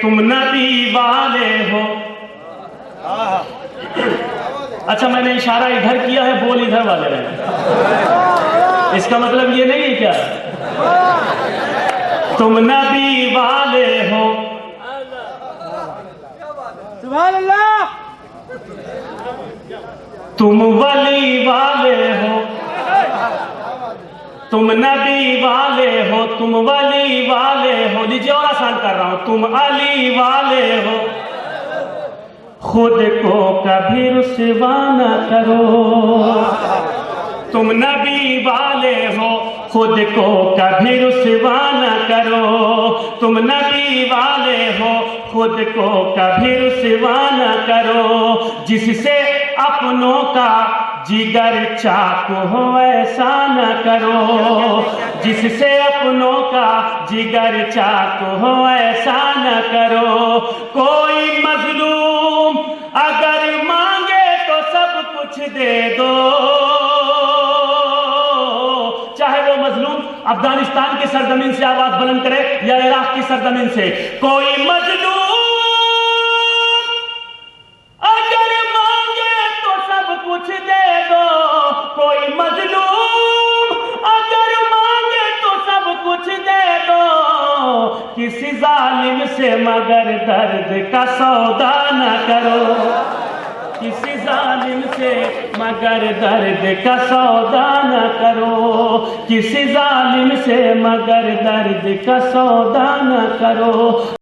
तुम नबी वाले हो। अच्छा, मैंने इशारा इधर किया है, बोल इधर वाले रहे। इसका मतलब ये नहीं है क्या तुम नबी वाले हो? सुभान अल्लाह। तुम वली वाले हो, तुम नबी वाले हो, तुम वली वाले हो। लीजिए और आसान कर रहा हूं, तुम अली वाले हो। खुद को कभी रुसवा न करो। तुम नबी वाले हो, खुद को कभी रुसवा न करो। तुम नबी वाले हो, खुद को कभी रुसवा न करो। जिससे अपनों का जिगर चाकू हो ऐसा न करो। जिससे अपनों का जिगर चाकू हो ऐसा न करो। कोई मजलूम अगर मांगे तो सब कुछ दे दो। चाहे वो मजलूम अफगानिस्तान की सरजमीन से आवाज बुलंद करे या इराक की सरजमीन से। कोई मजलूम अगर मांगे तो सब कुछ दे दो। कोई मजलूम अगर मांगे तो सब कुछ दे दो। किसी जालिम से मगर दर्द का सौदा न करो। किसी जालिम से मगर दर्द का सौदा न करो। किसी जालिम से मगर दर्द का सौदा न करो।